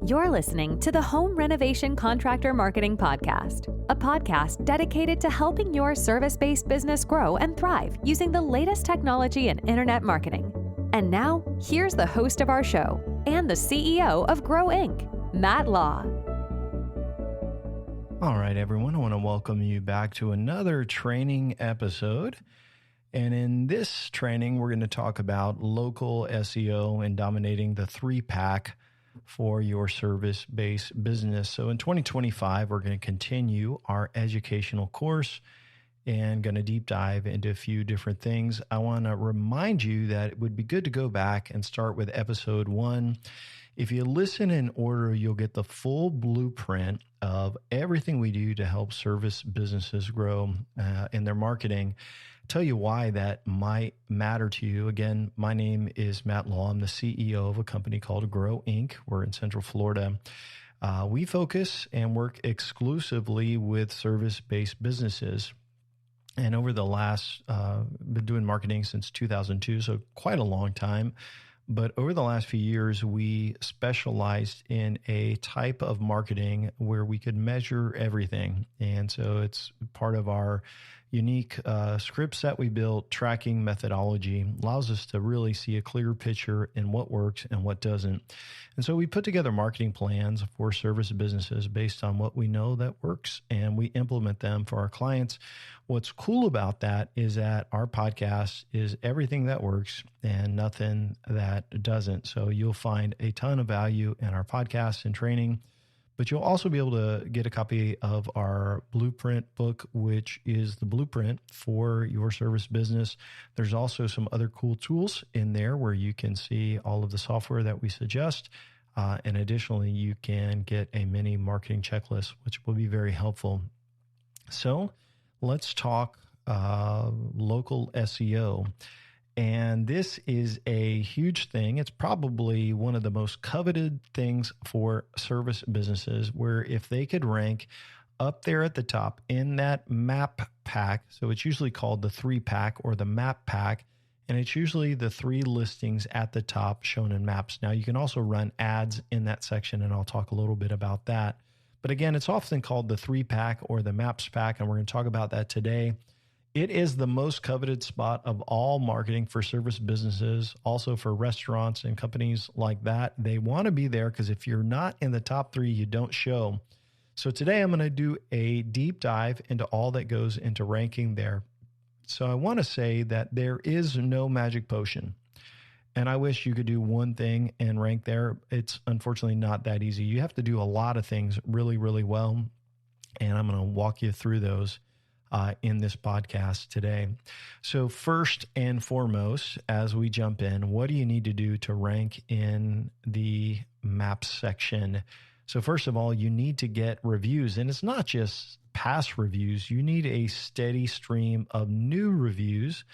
You're listening to the Home Renovation Contractor Marketing Podcast, a podcast dedicated to helping your service-based business grow and thrive using the latest technology and internet marketing. And now, here's the host of our show and the CEO of Grow Inc., Matt Law. All right, everyone, I want to welcome you back to another training episode. And in this training, we're going to talk about local SEO and dominating the 3-pack for your service-based business. So in 2025, we're going to continue our educational course and going to deep dive into a few different things. I want to remind you that it would be good to go back and start with episode 1. If you listen in order, you'll get the full blueprint of everything we do to help service businesses grow in their marketing. Tell you why that might matter to you. Again, my name is Matt Law. I'm the CEO of a company called Grow Inc. We're in Central Florida. We focus and work exclusively with service-based businesses. And over the last, been doing marketing since 2002, so quite a long time. But over the last few years, we specialized in a type of marketing where we could measure everything. And so it's part of our unique scripts that we built, tracking methodology, allows us to really see a clear picture in what works and what doesn't. And so we put together marketing plans for service businesses based on what we know that works, and we implement them for our clients. What's cool about that is that our podcast is everything that works and nothing that doesn't. So you'll find a ton of value in our podcast and training. But you'll also be able to get a copy of our blueprint book, which is the blueprint for your service business. There's also some other cool tools in there where you can see all of the software that we suggest. And additionally, you can get a mini marketing checklist, which will be very helpful. So let's talk local SEO. And this is a huge thing. It's probably one of the most coveted things for service businesses, where if they could rank up there at the top in that map pack, so it's usually called the 3-pack or the map pack, and it's usually the 3 listings at the top shown in maps. Now, you can also run ads in that section, and I'll talk a little bit about that. But again, it's often called the 3-pack or the maps pack, and we're going to talk about that today. It is the most coveted spot of all marketing for service businesses, also for restaurants and companies like that. They want to be there because if you're not in the top 3, you don't show. So today I'm going to do a deep dive into all that goes into ranking there. So I want to say that there is no magic potion. And I wish you could do one thing and rank there. It's unfortunately not that easy. You have to do a lot of things really, really well. And I'm going to walk you through those in this podcast today. So first and foremost, as we jump in, what do you need to do to rank in the maps section? So first of all, you need to get reviews, and it's not just past reviews. You need a steady stream of new reviews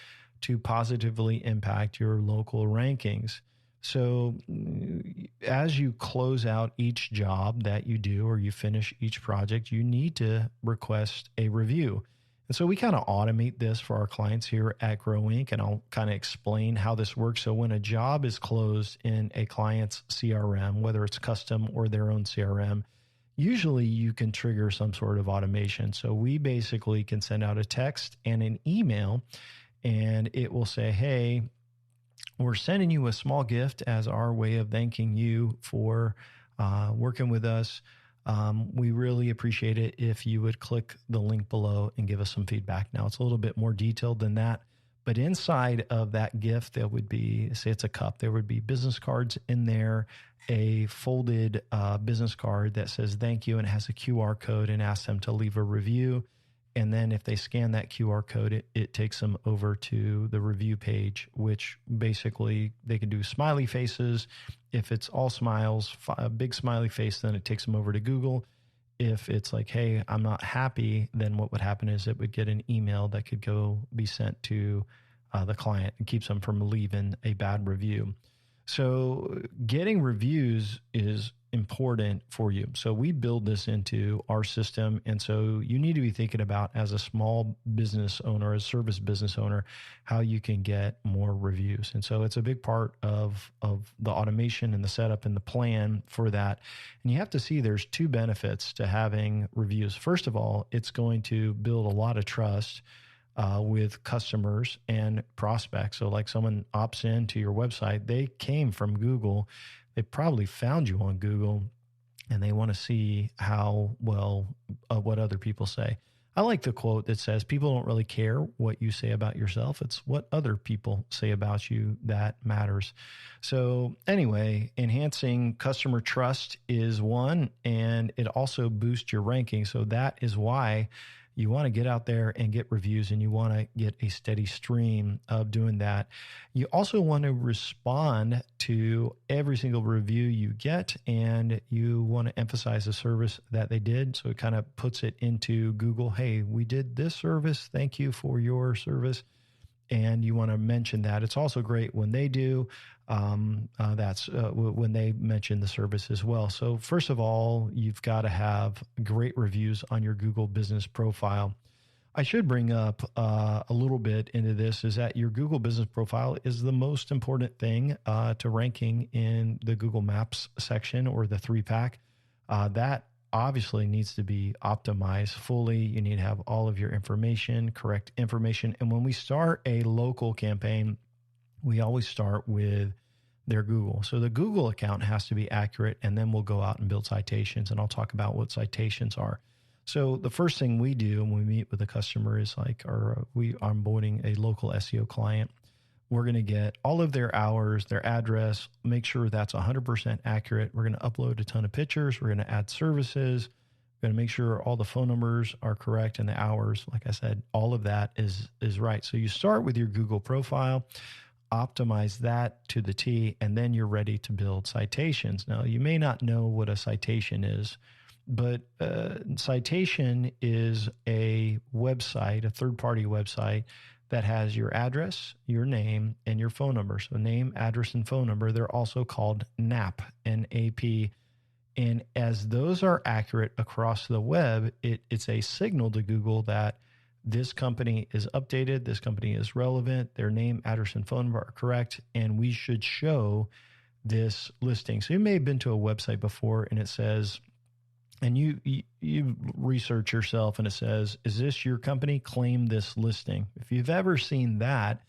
to positively impact your local rankings. So as you close out each job that you do or you finish each project, you need to request a review. And so we kind of automate this for our clients here at Grow Inc. And I'll kind of explain how this works. So when a job is closed in a client's CRM, whether it's custom or their own CRM, usually you can trigger some sort of automation. So we basically can send out a text and an email, and it will say, hey, we're sending you a small gift as our way of thanking you for working with us. We really appreciate it if you would click the link below and give us some feedback. Now, it's a little bit more detailed than that, but inside of that gift, there would be, say it's a cup, there would be business cards in there, a folded business card that says thank you, and it has a QR code and asks them to leave a review. And then if they scan that QR code, it takes them over to the review page, which basically they can do smiley faces. If it's all smiles, a big smiley face, then it takes them over to Google. If it's like, hey, I'm not happy, then what would happen is it would get an email that could go be sent to the client and keeps them from leaving a bad review. So getting reviews is important for you. So we build this into our system. And so you need to be thinking about, as a small business owner, a service business owner, how you can get more reviews. And so it's a big part of the automation and the setup and the plan for that. And you have to see there's two benefits to having reviews. First of all, it's going to build a lot of trust with customers and prospects. So like someone opts into your website, they came from Google. They probably found you on Google, and they want to see how well what other people say. I like the quote that says, people don't really care what you say about yourself. It's what other people say about you that matters. So anyway, enhancing customer trust is one, and it also boosts your ranking. So that is why you want to get out there and get reviews, and you want to get a steady stream of doing that. You also want to respond to every single review you get, and you want to emphasize the service that they did. So it kind of puts it into Google. Hey, we did this service. Thank you for your service. And you want to mention that. It's also great when they do. That's when they mention the service as well. So first of all, you've got to have great reviews on your Google business profile. I should bring up a little bit into this, is that your Google business profile is the most important thing to ranking in the Google Maps section or the 3-pack. That obviously needs to be optimized fully. You need to have all of your information, correct information. And when we start a local campaign, we always start with their Google. So the Google account has to be accurate, and then we'll go out and build citations. And I'll talk about what citations are. So the first thing we do when we meet with a customer is we are onboarding a local SEO client. We're going to get all of their hours, their address, make sure that's 100% accurate. We're going to upload a ton of pictures. We're going to add services. We're going to make sure all the phone numbers are correct and the hours. Like I said, all of that is right. So you start with your Google profile, optimize that to the T, and then you're ready to build citations. Now, you may not know what a citation is, but citation is a website, a third-party website that has your address, your name, and your phone number. So name, address, and phone number. They're also called NAP, N-A-P. And as those are accurate across the web, it's a signal to Google that this company is updated, this company is relevant, their name, address, and phone number are correct, and we should show this listing. So you may have been to a website before, and it says, and you research yourself, and it says, is this your company? Claim this listing. If you've ever seen that,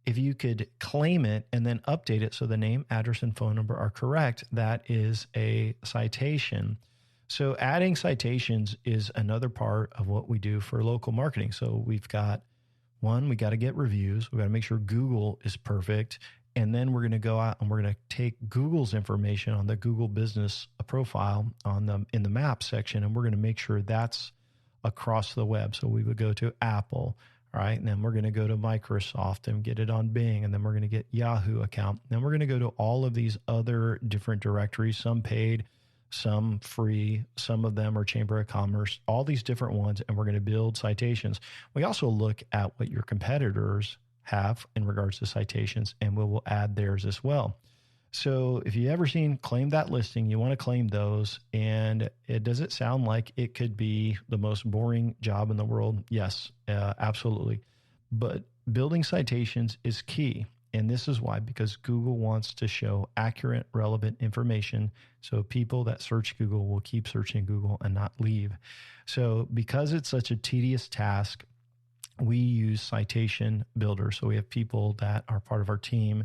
if you could claim it and then update it so the name, address, and phone number are correct, that is a citation. So adding citations is another part of what we do for local marketing. So we've got one, we got to get reviews. We got to make sure Google is perfect. And then we're going to go out and we're going to take Google's information on the Google business profile in the map section, and we're going to make sure that's across the web. So we would go to Apple, all right, and then we're going to go to Microsoft and get it on Bing, and then we're going to get Yahoo account. Then we're going to go to all of these other different directories, some paid, some free, some of them are Chamber of Commerce, all these different ones, and we're going to build citations. We also look at what your competitors have in regards to citations, and we will add theirs as well. So if you ever seen claim that listing, you want to claim those. And does it sound like it could be the most boring job in the world? Yes, absolutely. But building citations is key. And this is why, because Google wants to show accurate, relevant information. So people that search Google will keep searching Google and not leave. So because it's such a tedious task, we use citation builders. So we have people that are part of our team,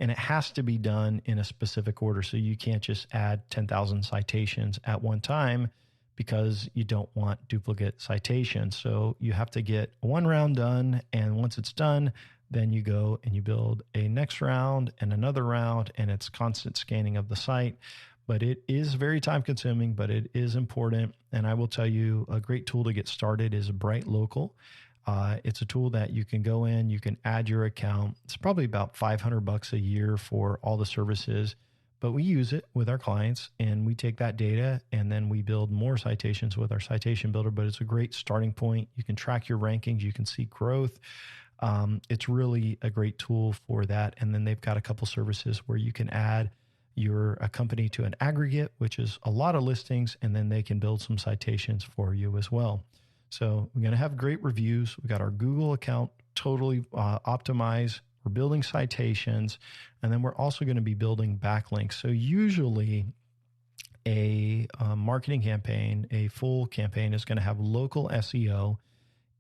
and it has to be done in a specific order. So you can't just add 10,000 citations at one time because you don't want duplicate citations. So you have to get one round done. And once it's done, then you go and you build a next round and another round, and it's constant scanning of the site. But it is very time consuming, but it is important. And I will tell you, a great tool to get started is Bright Local. It's a tool that you can go in, you can add your account. It's probably about $500 a year for all the services, but we use it with our clients, and we take that data and then we build more citations with our citation builder. But it's a great starting point. You can track your rankings, you can see growth. It's really a great tool for that. And then they've got a couple services where you can add a company to an aggregate, which is a lot of listings, and then they can build some citations for you as well. So we're going to have great reviews. We got our Google account totally optimized. We're building citations, and then we're also going to be building backlinks. So usually a marketing campaign, a full campaign is going to have local SEO,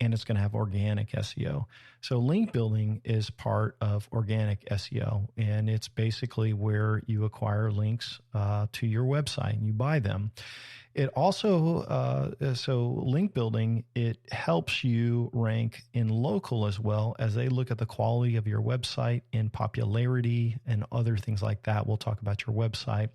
and it's going to have organic SEO. So link building is part of organic SEO, and it's basically where you acquire links to your website and you buy them. It also, so link building, it helps you rank in local as well as they look at the quality of your website and popularity and other things like that. We'll talk about your website.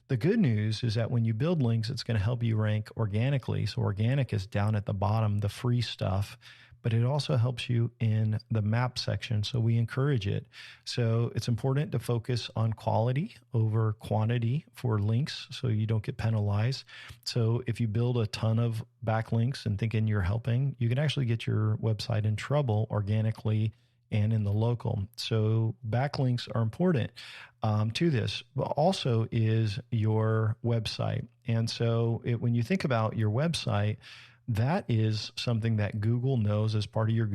The good news is that when you build links, it's going to help you rank organically. So organic is down at the bottom, the free stuff, but it also helps you in the map section. So we encourage it. So it's important to focus on quality over quantity for links so you don't get penalized. So if you build a ton of backlinks and thinking you're helping, you can actually get your website in trouble organically and in the local. So backlinks are important to this, but also is your website. And so when you think about your website, that is something that Google knows as part of your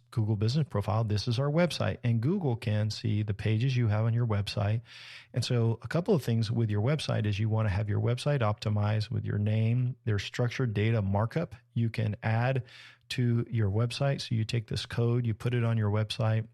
Google business profile. This is our website, and Google can see the pages you have on your website. And so a couple of things with your website is you want to have your website optimized with your name. There's structured data markup you can add to your website. So you take this code, you put it on your website,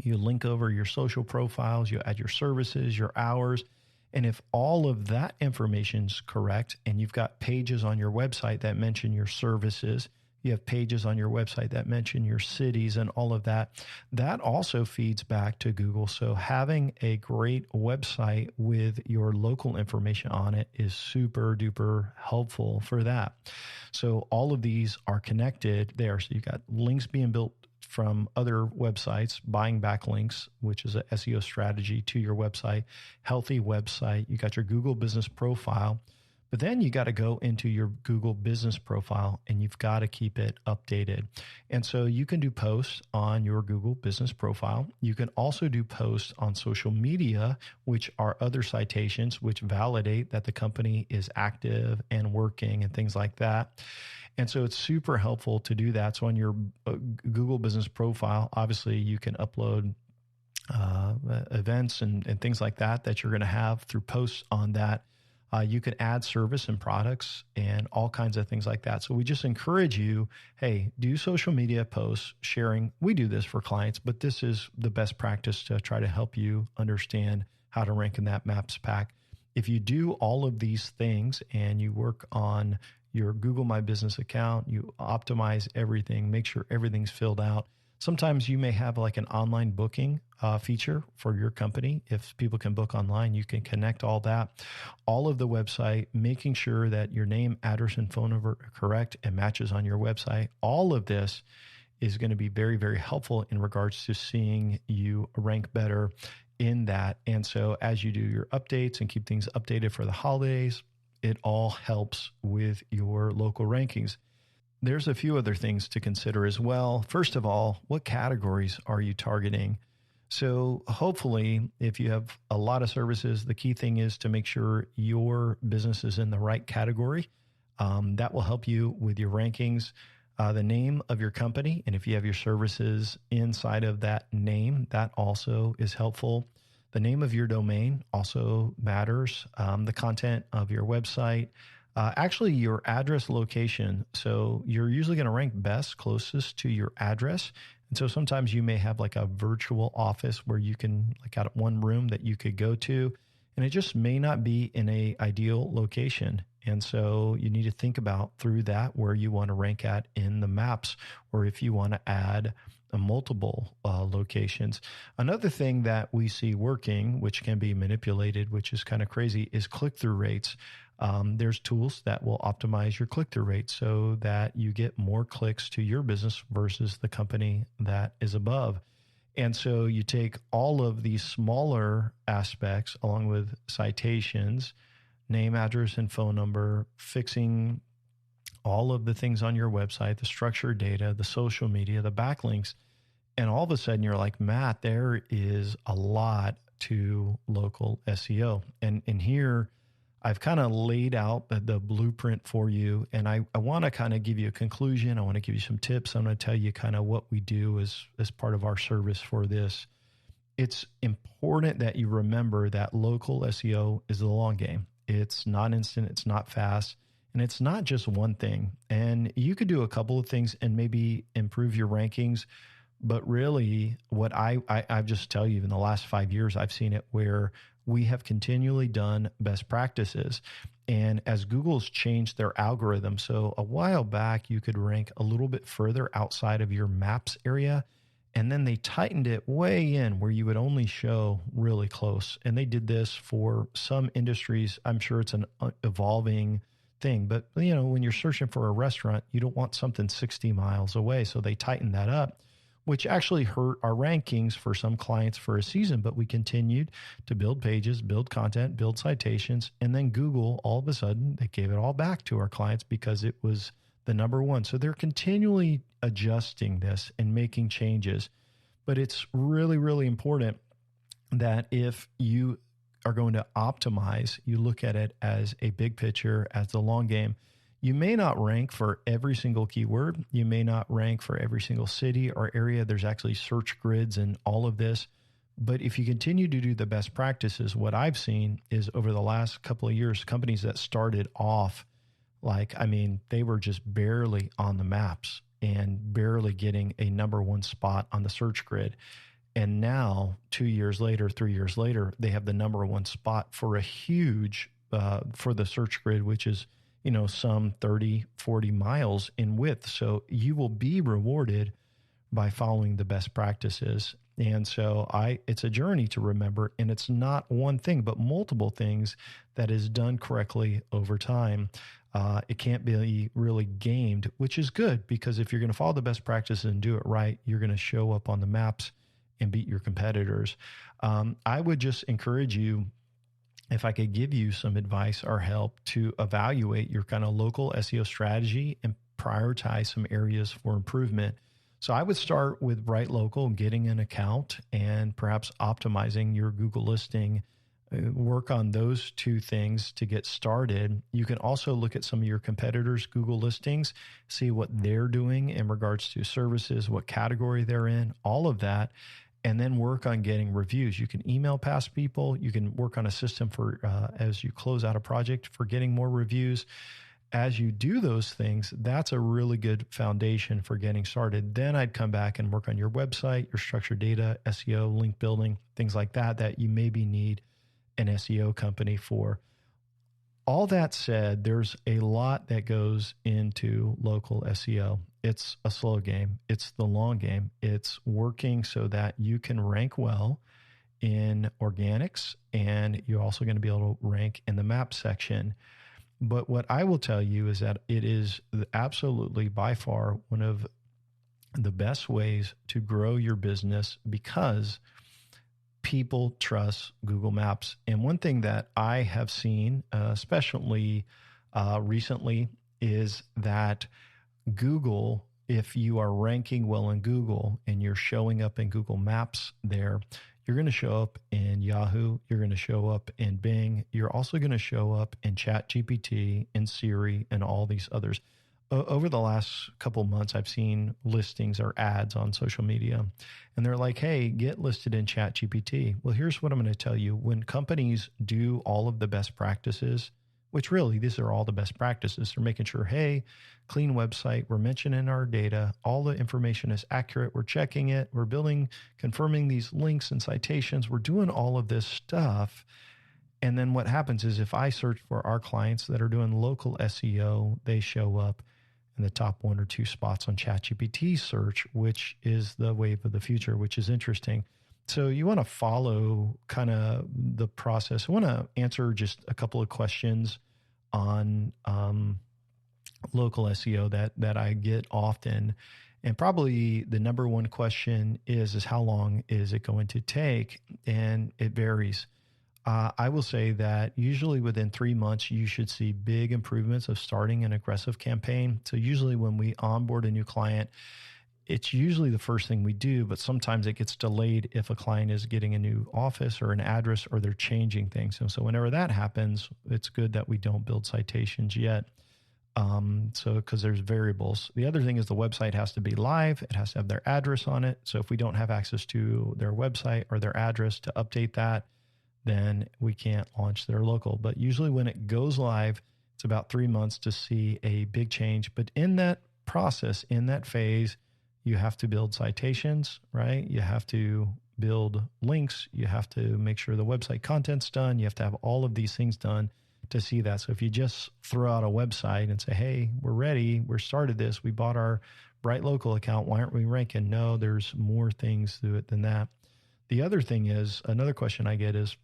you link over your social profiles, you add your services, your hours. And if all of that information's correct, and you've got pages on your website that mention your services, you have pages on your website that mention your cities and all of that, that also feeds back to Google. So having a great website with your local information on it is super duper helpful for that. So all of these are connected there. So you got links being built from other websites, buying backlinks, which is an SEO strategy to your website, healthy website. You got your Google business profile, but then you got to go into your Google business profile and you've got to keep it updated. And so you can do posts on your Google business profile. You can also do posts on social media, which are other citations, which validate that the company is active and working and things like that. And so it's super helpful to do that. So on your Google business profile, obviously you can upload events and things like that you're going to have through posts on that. You can add service and products and all kinds of things like that. So we just encourage you, hey, do social media posts, sharing. We do this for clients, but this is the best practice to try to help you understand how to rank in that Maps pack. If you do all of these things and you work on your Google My Business account, you optimize everything, make sure everything's filled out. Sometimes you may have like an online booking feature for your company. If people can book online, you can connect all that. All of the website, making sure that your name, address, and phone number are correct and matches on your website. All of this is going to be very, very helpful in regards to seeing you rank better in that. And so as you do your updates and keep things updated for the holidays, it all helps with your local rankings. There's a few other things to consider as well. First of all, what categories are you targeting? So hopefully, if you have a lot of services, the key thing is to make sure your business is in the right category. That will help you with your rankings. The name of your company, and if you have your services inside of that name, that also is helpful. The name of your domain also matters. The content of your website, actually your address location. So you're usually going to rank best closest to your address. And so sometimes you may have like a virtual office where you can like out one room that you could go to, and it just may not be in a ideal location. And so you need to think about through that where you want to rank at in the maps, or if you want to add multiple locations. Another thing that we see working, which can be manipulated, which is kind of crazy, is click-through rates. There's tools that will optimize your click-through rate so that you get more clicks to your business versus the company that is above. And so you take all of these smaller aspects along with citations, name, address, and phone number, fixing all of the things on your website, the structured data, the social media, the backlinks, And all of a sudden you're like, Matt, there is a lot to local SEO. And here I've kind of laid out the blueprint for you. And I want to kind of give you a conclusion. I want to give you some tips. I'm going to tell you kind of what we do as part of our service for this. It's important that you remember that local SEO is the long game. It's not instant. It's not fast. And it's not just one thing. And you could do a couple of things and maybe improve your rankings. But really, what I just tell you, in the last 5 years, I've seen it where we have continually done best practices. And as Google's changed their algorithm, so a while back, you could rank a little bit further outside of your maps area. And then they tightened it way in where you would only show really close. And they did this for some industries. I'm sure it's an evolving thing. But, when you're searching for a restaurant, you don't want something 60 miles away. So they tightened that up, which actually hurt our rankings for some clients for a season. But we continued to build pages, build content, build citations. And then Google, all of a sudden, they gave it all back to our clients because it was the number one. So they're continually adjusting this and making changes. But it's really, really important that if you are going to optimize, you look at it as a big picture, as the long game. You may not rank for every single keyword. You may not rank for every single city or area. There's actually search grids and all of this. But if you continue to do the best practices, what I've seen is over the last couple of years, companies that started off they were just barely on the maps and barely getting a number one spot on the search grid. And now 2 years later, 3 years later, they have the number one spot for a huge, for the search grid, which is, some 30, 40 miles in width. So you will be rewarded by following the best practices. And so it's a journey to remember, and it's not one thing, but multiple things that is done correctly over time. It can't be really gamed, which is good, because if you're going to follow the best practices and do it right, you're going to show up on the maps and beat your competitors. I would just encourage you, if I could give you some advice or help, to evaluate your kind of local SEO strategy and prioritize some areas for improvement. So I would start with Right Local, getting an account, and perhaps optimizing your Google listing. Work on those two things to get started. You can also look at some of your competitors' Google listings, see what they're doing in regards to services, what category they're in, all of that, and then work on getting reviews. You can email past people. You can work on a system for, as you close out a project, for getting more reviews. As you do those things, that's a really good foundation for getting started. Then I'd come back and work on your website, your structured data, SEO, link building, things like that you maybe need an SEO company for. All that said, there's a lot that goes into local SEO. It's a slow game. It's the long game. It's working so that you can rank well in organics, and you're also going to be able to rank in the map section. But what I will tell you is that it is absolutely by far one of the best ways to grow your business, because people trust Google Maps. And one thing that I have seen, especially recently, is that Google, if you are ranking well in Google and you're showing up in Google Maps there, you're going to show up in Yahoo. You're going to show up in Bing. You're also going to show up in ChatGPT, in Siri, and all these others. Over the last couple of months, I've seen listings or ads on social media, and they're like, hey, get listed in ChatGPT. Well, here's what I'm going to tell you. When companies do all of the best practices, which really, these are all the best practices, they're making sure, hey, clean website, we're mentioning our data, all the information is accurate, we're checking it, we're building, confirming these links and citations, we're doing all of this stuff. And then what happens is, if I search for our clients that are doing local SEO, they show up in the top 1 or 2 spots on ChatGPT search, which is the wave of the future, which is interesting. So you want to follow kind of the process. I want to answer just a couple of questions on local SEO that I get often. And probably the number one question is how long is it going to take? And it varies. I will say that usually within 3 months, you should see big improvements of starting an aggressive campaign. So usually when we onboard a new client, it's usually the first thing we do, but sometimes it gets delayed if a client is getting a new office or an address or they're changing things. And so whenever that happens, it's good that we don't build citations yet. Because there's variables. The other thing is the website has to be live. It has to have their address on it. So if we don't have access to their website or their address to update that, then we can't launch their local. But usually when it goes live, it's about 3 months to see a big change. But in that process, in that phase, you have to build citations, right? You have to build links. You have to make sure the website content's done. You have to have all of these things done to see that. So if you just throw out a website and say, hey, we're ready, we started this, we bought our Bright Local account, why aren't we ranking? No, there's more things to it than that. The other thing is, another question I get is,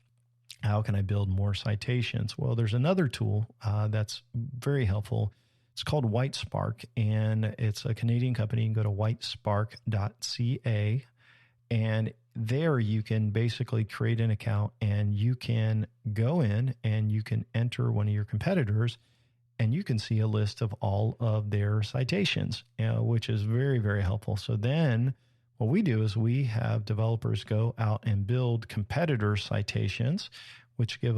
how can I build more citations? Well, there's another tool that's very helpful. It's called WhiteSpark, and it's a Canadian company. You can go to whitespark.ca, and there you can basically create an account and you can go in and you can enter one of your competitors and you can see a list of all of their citations, which is very, very helpful. So then what we do is we have developers go out and build competitor citations, which give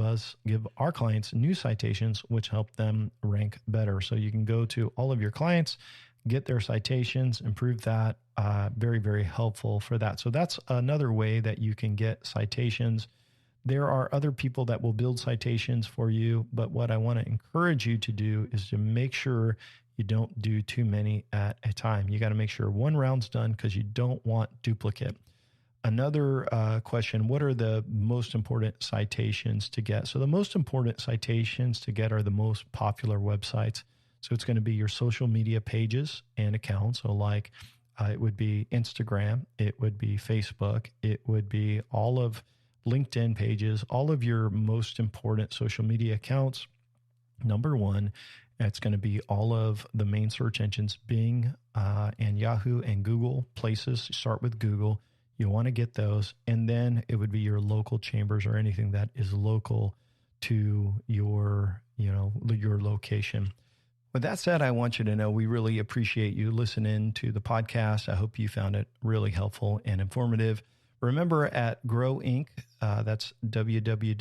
our clients new citations, which help them rank better. So you can go to all of your clients, get their citations, improve that. Very, very helpful for that. So that's another way that you can get citations. There are other people that will build citations for you, but what I want to encourage you to do is to make sure you don't do too many at a time. You got to make sure one round's done because you don't want duplicate. Another question, what are the most important citations to get? So the most important citations to get are the most popular websites. So it's going to be your social media pages and accounts. So like it would be Instagram, it would be Facebook, it would be all of LinkedIn pages, all of your most important social media accounts. Number one, it's going to be all of the main search engines, Bing and Yahoo and Google places. Start with Google. You want to get those. And then it would be your local chambers or anything that is local to your location. With that said, I want you to know we really appreciate you listening to the podcast. I hope you found it really helpful and informative. Remember at Grow Inc., that's www.gro.inc.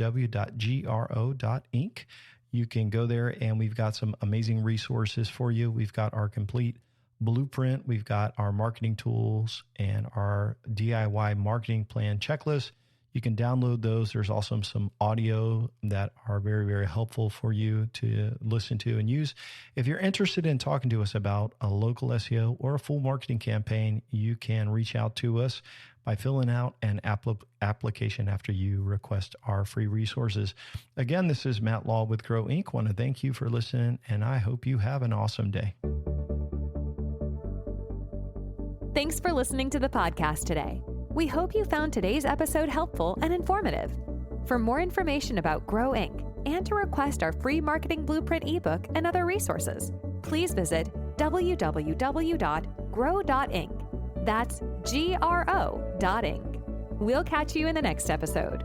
You can go there and we've got some amazing resources for you. We've got our complete blueprint. We've got our marketing tools and our DIY marketing plan checklist. You can download those. There's also some audio that are very, very helpful for you to listen to and use. If you're interested in talking to us about a local SEO or a full marketing campaign, you can reach out to us by filling out an application after you request our free resources. Again, this is Matt Law with Grow Inc. I want to thank you for listening, and I hope you have an awesome day. Thanks for listening to the podcast today. We hope you found today's episode helpful and informative. For more information about Grow Inc. and to request our free marketing blueprint ebook and other resources, please visit www.grow.inc. That's GRO.inc. We'll catch you in the next episode.